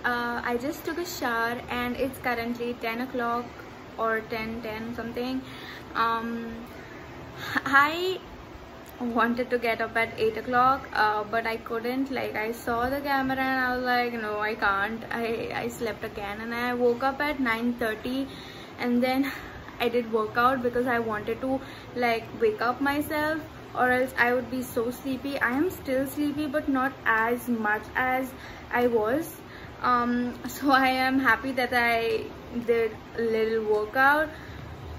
I just took a shower and it's currently 10 o'clock or 10 something. I wanted to get up at 8 o'clock, but I couldn't. Like, I saw the camera and I was like, no, I can't. I slept again, and I woke up at 9:30, and then I did workout because I wanted to like wake up myself, or else I would be so sleepy. I am still sleepy, but not as much as I was. So I am happy that I did a little workout.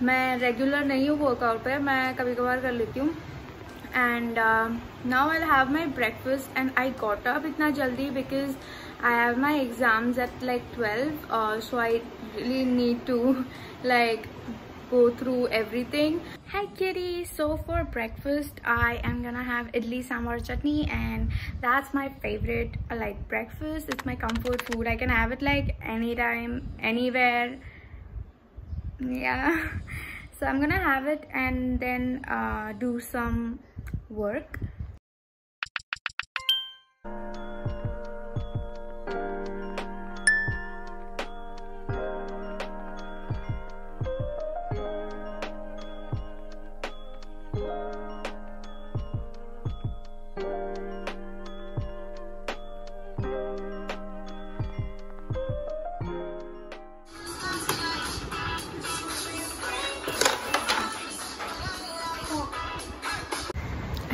मैं regular नहीं हूँ workout पे, मैं कभी कभार कर लेती हूँ. And now I'll have my breakfast, and I got up itna jaldi because I have my exams at like 12, so I really need to like go through everything. Hi kitty. So for breakfast I am gonna have idli sambar chutney, and that's my favorite like breakfast. It's my comfort food. I can have it like anytime, anywhere. Yeah. So I'm gonna have it and then do some work.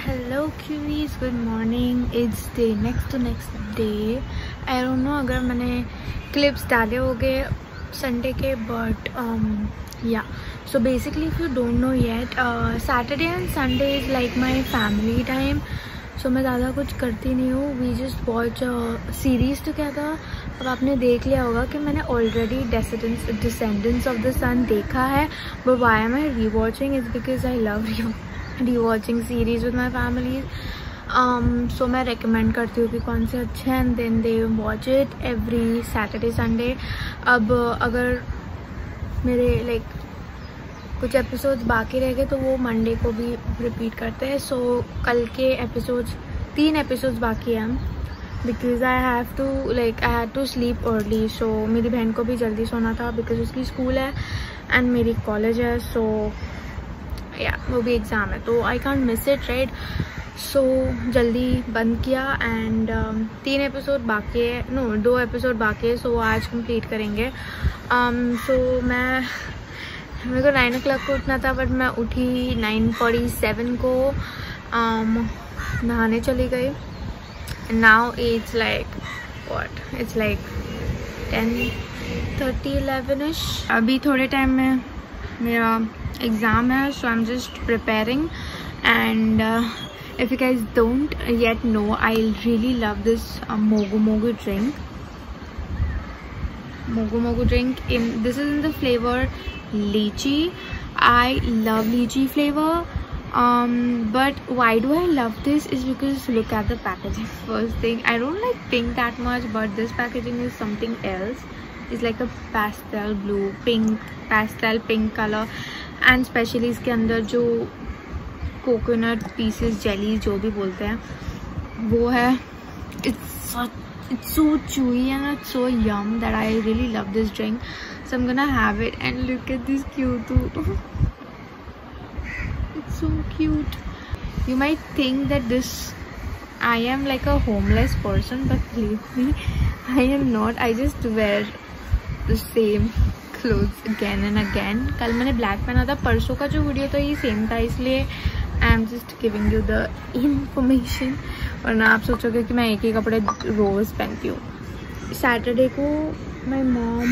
Hello cuties, good morning. It's day next to next day. I don't know अगर मैंने clips डाले होंगे Sunday के, but yeah. So basically, if you don't know yet, Saturday and Sunday is like my family time. So मैं ज़्यादा कुछ करती नहीं हूँ. We just watch series together. अब आपने देख लिया होगा कि मैंने already Descendants of the Sun देखा है. But why am I rewatching? It's because I love rewatching series with my family. So मैं recommend करती हूँ कि कौन से अच्छे हैं, and then they watch it every Saturday Sunday. अब अगर मेरे like कुछ episodes बाकी रह गए तो वो Monday को भी repeat करते हैं. So कल के episodes 3 episodes बाकी हैं because I had to sleep early. So मेरी बहन को भी जल्दी सोना था because उसकी school है and मेरी college है. So yeah, वो भी एग्ज़ाम है तो I can't miss it, right. So जल्दी बंद किया एंड 3 एपिसोड बाकी है, 2 एपिसोड बाकी है. सो वो आज कंप्लीट करेंगे. सो मेरे को 9 o'clock को उठना था, बट मैं उठी 9:47 को. नहाने चली गई. Now it's like what, it's like 10:30 11ish. अभी थोड़े टाइम में मेरा exam hai, so I'm just preparing. And if you guys don't yet know, I really love this Mogu Mogu drink. Mogu Mogu drink. This is in the flavor lychee. I love lychee flavor. But why do I love this is because look at the packaging. First thing, I don't like pink that much, but this packaging is something else. It's like a pastel blue, pastel pink color. And specially इसके अंदर जो coconut pieces jelly जो भी बोलते हैं वो है. It's so chewy and it's so yum that I really love this drink. So I'm gonna have it, and look at this cute. It's so cute. You might think that I am like a homeless person, but believe me, I am not. I just wear the same clothes again and again. कल मैंने black पहना था, परसों का जो video था ये same था, इसलिए I am just giving you the information. वरना आप सोचोगे कि मैं एक ही कपड़े रोज़ पहनती हूँ. सैटरडे को my mom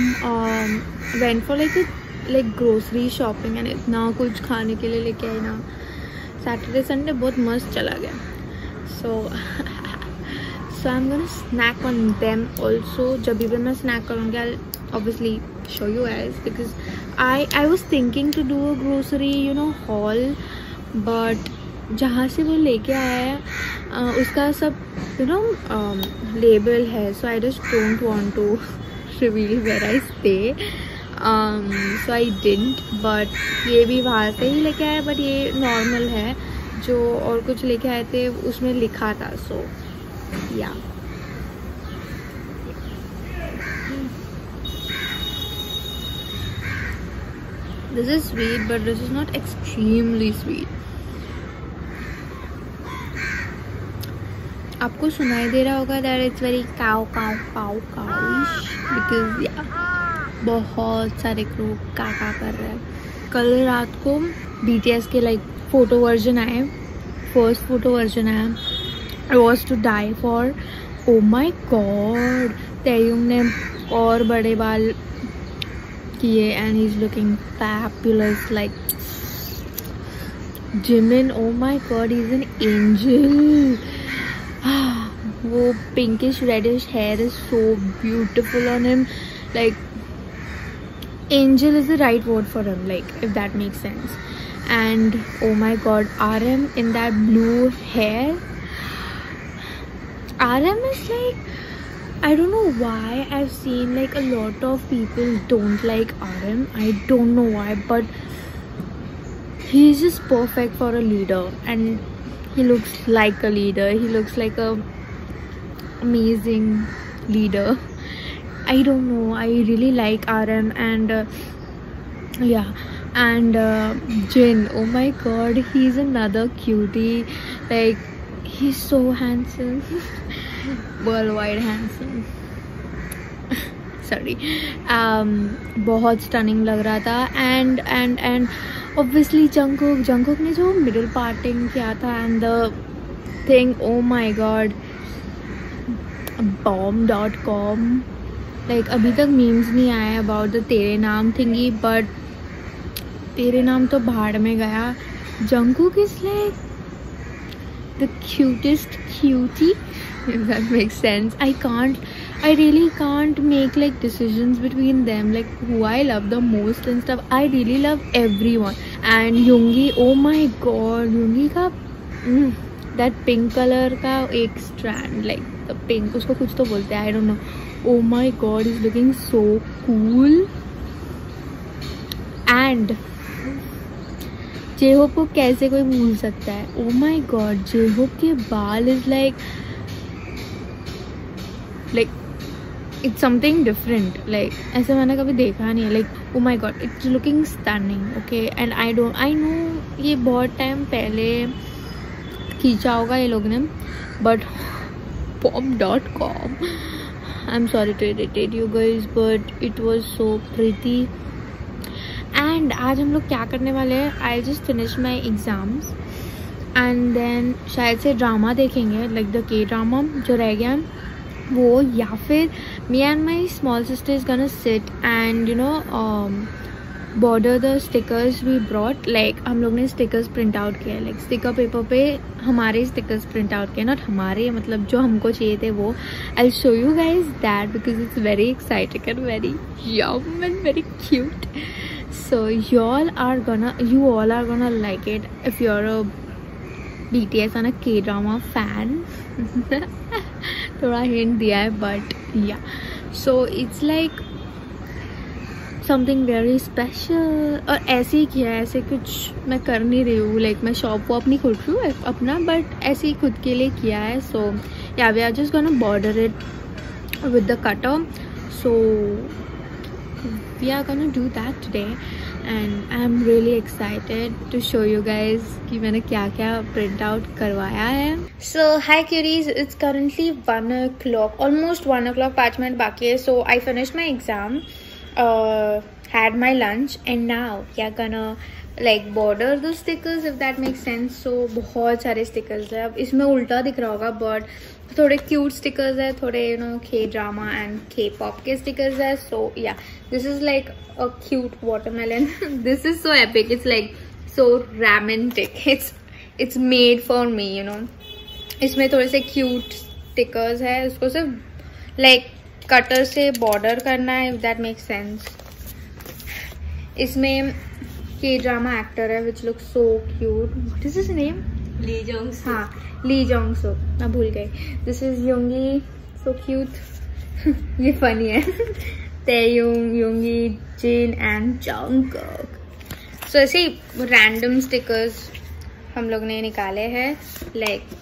went for like grocery shopping and इतना कुछ खाने के लिए लेके आई ना. सैटरडे संडे बहुत मस्त चला गया. So I am gonna snack on them also. जब भी मैं स्नैक करूँगी आई obviously show you guys, because I was thinking to do a grocery haul, but जहाँ से वो लेके आया है उसका सब label है. So I just don't want to reveal where I stay. So I didn't, but ये भी वहाँ से ही लेके आया, but ये normal है. जो और कुछ लेके आए थे उसमें लिखा था. So yeah. This is sweet, but this is not extremely sweet. आपको सुनाई दे रहा होगा that it's very cowish because बहुत सारे क्रो का कर रहे हैं। कल रात को BTS के लाइक फोटो वर्जन आए, फर्स्ट फोटो वर्जन आया। I was to die for. Oh my God, ताeyong ने और बड़े बाल किए and he's looking fabulous. Like Jimin, oh my God, he's an angel. वो pinkish reddish hair is so beautiful on him. Like angel is the right word for him, like if that makes sense. And oh my God, RM in that blue hair. RM is like, I don't know why I've seen like a lot of people don't like RM. I don't know why, but he's just perfect for a leader, and he looks like a leader. He looks like a amazing leader. I don't know, I really like RM. And yeah, and Jin, oh my God, he's another cutie. Like he's so handsome. Worldwide handsome. Sorry. बहुत stunning लग रहा था. and obviously Jungkook ने जो middle parting किया था, and the thing, oh my God, bomb.com, like अभी तक memes नहीं आए about the तेरे नाम thingy, but तेरे नाम तो भाड़ में गया. Jungkook is like the cutest cutie, if that makes sense. I really can't make like decisions between them, like who I love the most and stuff. I really love everyone. And Yoongi, oh my God, Yoongi का that pink color का एक strand, like the pink, उसको कुछ तो बोलते हैं, I don't know. Oh my God, he's looking so cool. And J-Hope को कैसे कोई भूल सकता है? Oh my God, J-Hope के बाल is like it's something different. Like ऐसे मैंने कभी देखा नहीं. Like oh my God, it's looking stunning. Okay, and I know ये बहुत टाइम पहले खींचा होगा ये लोग ने, but bomb.com, I'm sorry to irritate you guys, but it was so pretty. And आज हम लोग क्या करने वाले हैं? I just finished my exams and then शायद से ड्रामा देखेंगे, like the K-drama जो रह गया वो, या फिर me and my small sister is gonna sit and border the stickers we brought. Like हम लोग ने stickers print out किया, like sticker paper पे हमारे stickers print out किया, not हमारे, मतलब जो हमको चाहिए थे वो. I'll show you guys that because it's very exciting and very yum and very cute. So you all are gonna like it if you're a BTS and a K-drama fan. थोड़ा hint दिया है, but yeah. So it's like something very special. और ऐसे ही किया है, ऐसे कुछ मैं कर नहीं रही हूँ, like मैं शॉप वॉप नहीं खोल रही हूँ अपना, but ऐसे ही खुद के लिए किया है. So yeah, we are just gonna border it with the cutter. So we are gonna do that today, and I'm really excited to show you guys कि मैंने क्या क्या print out करवाया है. So hi cuties, it's currently 1 o'clock, almost 1 o'clock, 5 minutes बाकी है. So I finished my exam, had my lunch, and now we are gonna like border the stickers, if that makes sense. So बहुत सारे stickers है. अब इसमें उल्टा दिख रहा होगा, but थोड़े cute stickers है, थोड़े K-drama and K-pop के stickers है. So yeah, this is like a cute watermelon. This is so epic. It's like so romantic. It's made for me, इसमें थोड़े से cute stickers है, उसको सिर्फ like cutter से border करना है, if that makes sense. इसमें K-drama actor है which looks so cute. What is his name? Lee Jong-suk. हाँ, Lee Jong-suk, मैं भूल गई. This is Yoongi, so cute. ये funny है. Taeyong, Yoongi, Jin and Jungkook. So ऐसे ही random stickers हम लोग ने निकाले हैं, like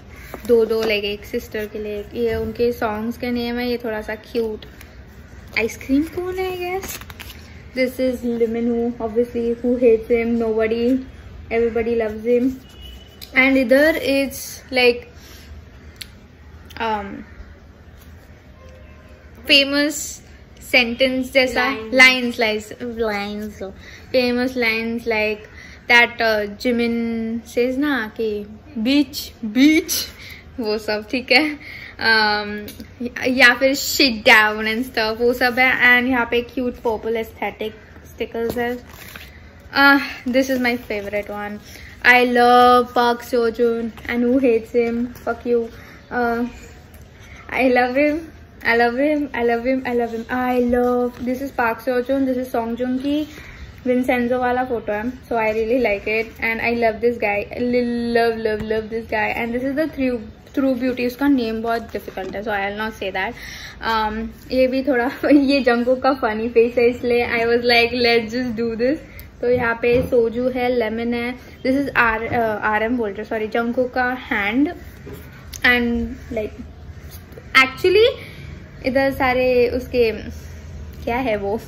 दो like एक sister के लिए. ये उनके songs के नेम है. ये थोड़ा सा cute आइसक्रीम कौन है, I guess. This is Liminu, obviously. Who hates him? Nobody. Everybody loves him. And इधर it's like famous sentence जैसा lines. Famous lines like that Jimin says ना कि beach वो सब, ठीक है. या फिर shit down and stuff, वो सब है. And यहाँ पे cute purple aesthetic stickers है. This is my favorite one. I love Park Seo-joon, and who hates him? Fuck you. I love him. This is Park Seo-joon. This is Song Joong-ki Vincenzo वाला photo है. So I really like it, and I love this guy. I love this guy. And this is the True Beauty. उसका name बहुत difficult है, so I'll not say that. ये भी थोड़ा ये Jungkook का funny face है, इसलिए I was like let's just do this. तो यहाँ पे सोजू है, लेमन है. दिस इज RM बोल रहे, सॉरी, जंगकुक का हैंड. एंड लाइक एक्चुअली इधर सारे उसके क्या है वो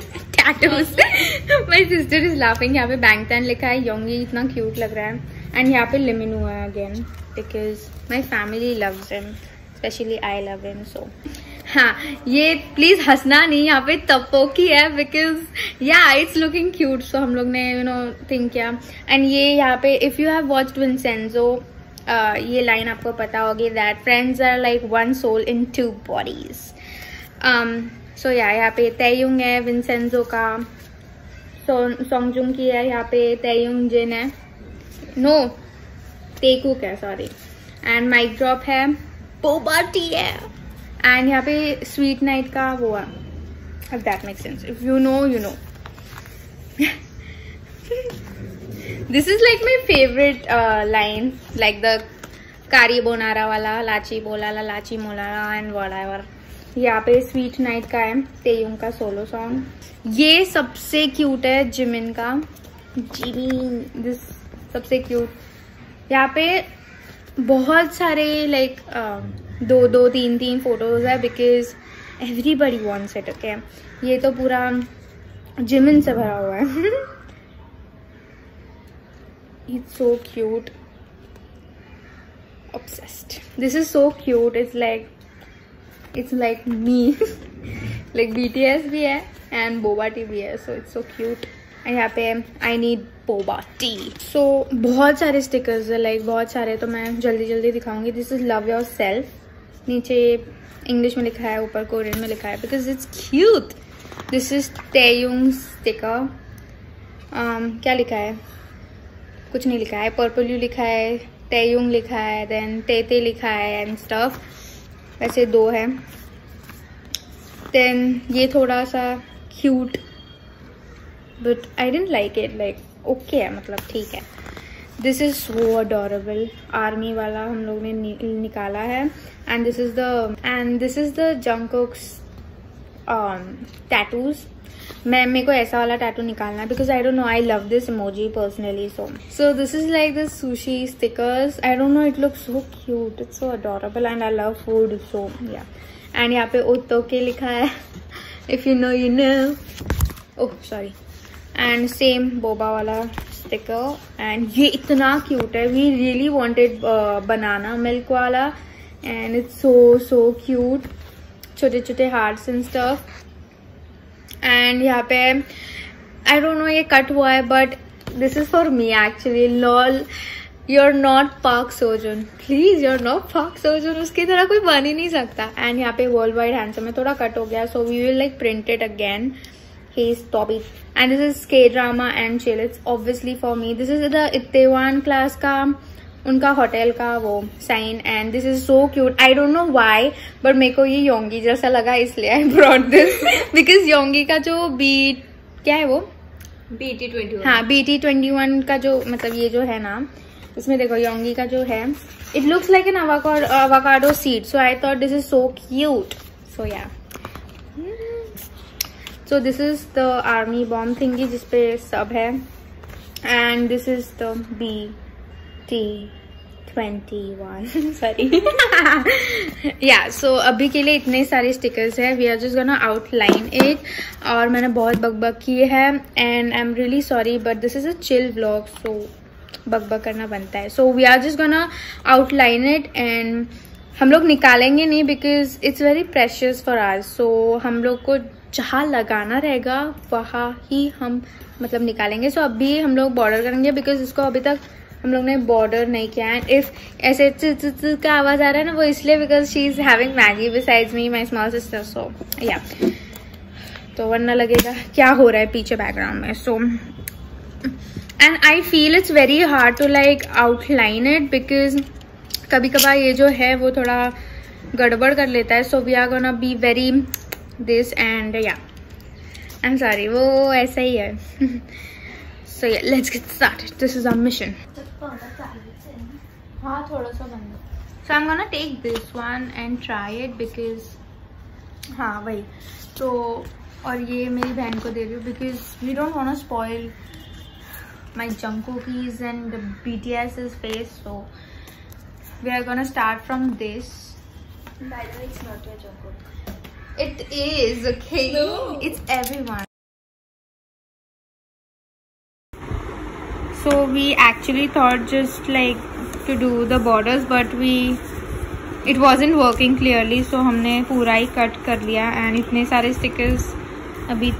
tattoos. My sister is laughing. यहाँ पे बैंगटन लिखा है. योंगी इतना क्यूट लग रहा है. एंड यहाँ पे लिमिनू है again, because my family loves him, especially I love him. So हाँ, ये प्लीज हंसना नहीं, यहाँ पे तपोकी है, बिकॉज या इट्स लुकिंग क्यूट. सो हम लोग ने थिंक किया. एंड ये यहाँ पे if you have watched Vincenzo, ये लाइन आपको पता होगी, that friends are like one soul in 2 bodies. So यहाँ पे तययुंग है विंसेंजो का, सोंगजुंग की है, यहाँ पे तययुंग जिन है, नो टेकुक है, सॉरी. एंड माइक ड्रॉप है, बोबा टी है. एंड यहाँ पे स्वीट नाइट का वो है, if that makes sense. If you know, you know. This is like my favorite line, like the कारी बोनारा वाला, लाची बोलाला, लाची मोलाला and whatever. यहाँ पे स्वीट नाइट का है, तेयुंग का सोलो सॉन्ग. ये सबसे क्यूट है जिमिन का, जिमिन, दिस सबसे क्यूट. यहाँ पे बहुत सारे लाइक 2-3 फोटोज है, because everybody wants it. Okay, ये तो पूरा जिमिन से भरा हुआ है. It's so cute, obsessed. This is so cute. It's like me. Like BTS भी है and boba tea भी है, so it's so cute. and यहाँ पे I need boba tea. So बहुत सारे stickers है, like बहुत सारे, तो मैं जल्दी दिखाऊंगी. This is love yourself. नीचे इंग्लिश में लिखा है, ऊपर कोरियन में लिखा है, because it's cute. This is Taehyung sticker. क्या लिखा है, कुछ नहीं लिखा है. पर्पल यू लिखा है, तेयुंग लिखा है, देन तेते लिखा है एंड स्टफ. वैसे 2 है. देन ये थोड़ा सा cute, but I didn't like it. Like okay है, मतलब ठीक है. This is so adorable. Army वाला हम लोग ने निकाला है. And this is the Jungkook's tattoos. मेरे को ऐसा वाला टैटू निकालना है, because I don't know, I love this emoji personally. So this is like the sushi stickers. I don't know, it looks so cute, it's so adorable and I love food. So yeah, and यहाँ पे ओतोके लिखा है. If you know you know. Oh sorry. And same boba वाला sticker. And ये इतना cute है. We really wanted banana milk वाला, एंड इट्स सो क्यूट. छोटे छोटे हार्ट्स एंड स्टफ. एंड यहाँ पे आई डोंट नो ये कट हुआ है, but this is for me actually. Lol, you are not Park Seojoon, please, you are not Park Seojoon. उसकी तरह कोई बन ही नहीं सकता. एंड यहाँ पे वर्ल्ड वाइड हैंडसम में थोड़ा कट हो गया, so we will like print it again. He is Toby, and this is K-drama and chill. It's obviously for me. This is the Itaewon class का उनका होटल का वो sign. And this is so cute. I don't know why, but मेरे को ये Yoongi जैसा लगा, इसलिए I brought this. Because Yoongi का जो क्या है वो BT21. हाँ, BT21 का जो, मतलब ये जो है ना, इसमें देखो योंगी का जो है, it looks like an avocado seed. So I thought this is so cute. So yeah. So this is the army bomb thingy जिसपे सब है. And this is the BT21 21 sorry yeah so अभी के लिए इतने सारे स्टिकर्स है. We are just gonna outline it. और मैंने बहुत बकबक की है and I am really sorry but this is a chill vlog, so बकबक करना बनता है. So we are just gonna outline it and हम लोग निकालेंगे नहीं because it's very precious for us. So हम लोग को जहाँ लगाना रहेगा वहाँ ही हम मतलब निकालेंगे. सो अभी हम लोग बॉर्डर करेंगे बिकॉज इसको अभी तक हम लोग ने बॉर्डर नहीं किया. एंड इफ ऐसे का आवाज आ रहा है ना वो इसलिए because she is having Maggi besides me my small sister. So yeah तो वरना लगेगा क्या हो रहा है पीछे बैकग्राउंड में. So and I feel it's very hard to like outline it because कभी कभार ये जो है वो थोड़ा गड़बड़ कर लेता है. So we are gonna be very this and yeah I am sorry वो ऐसा ही है. So yeah let's get started. This is our mission. हाँ थोड़ा सा बंद. So I am gonna take this one and try it because हाँ वही तो. और ये मेरी बहन को दे रही हूँ because we don't want to spoil my Jungkookies and BTS's face. So we are gonna start from this. By the way, it's not your Jungkook. It is, okay? No. It's everyone. So we actually thought just like to do the borders but it wasn't working clearly. So हमने पूरा ही cut कर लिया and इतने सारे stickers अभी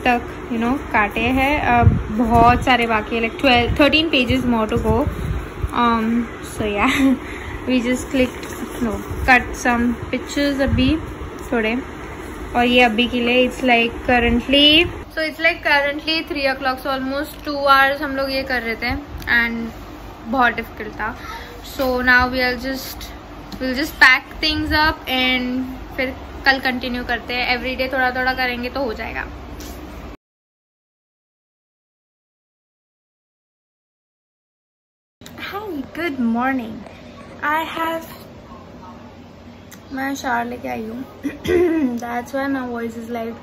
तक काटे हैं. अब बहुत सारे बाकी है like 13 pages more to go. So yeah we just cut some pictures अभी थोड़े. और ये अभी के लिए it's like currently 3 o'clock. so almost 2 hours हम लोग ये कर रहे थे and बहुत difficult था. so now we'll just pack things up and फिर कल continue करते हैं. everyday थोड़ा थोड़ा करेंगे तो हो जाएगा. Hi, good morning. I have मैं शावर लेके आई हूँ. That's why my voice is like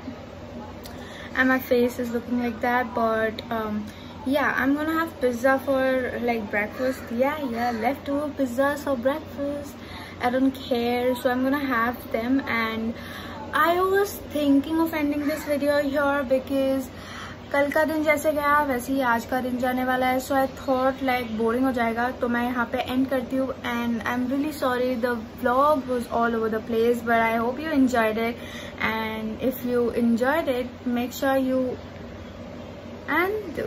and my face is looking like that. But yeah, I'm gonna have pizza for like breakfast. Yeah, leftover pizzas for breakfast. I don't care. So I'm gonna have them. And I was thinking of ending this video here because कल का दिन जैसे गया वैसे ही आज का दिन जाने वाला है. So I thought like boring हो जाएगा तो मैं यहाँ पे एंड करती हूँ. And I am really sorry the vlog was all over the place but I hope you enjoyed it. And if you enjoyed it make sure you and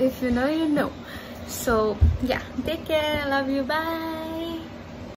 if you know. So yeah take care. Love you. Bye.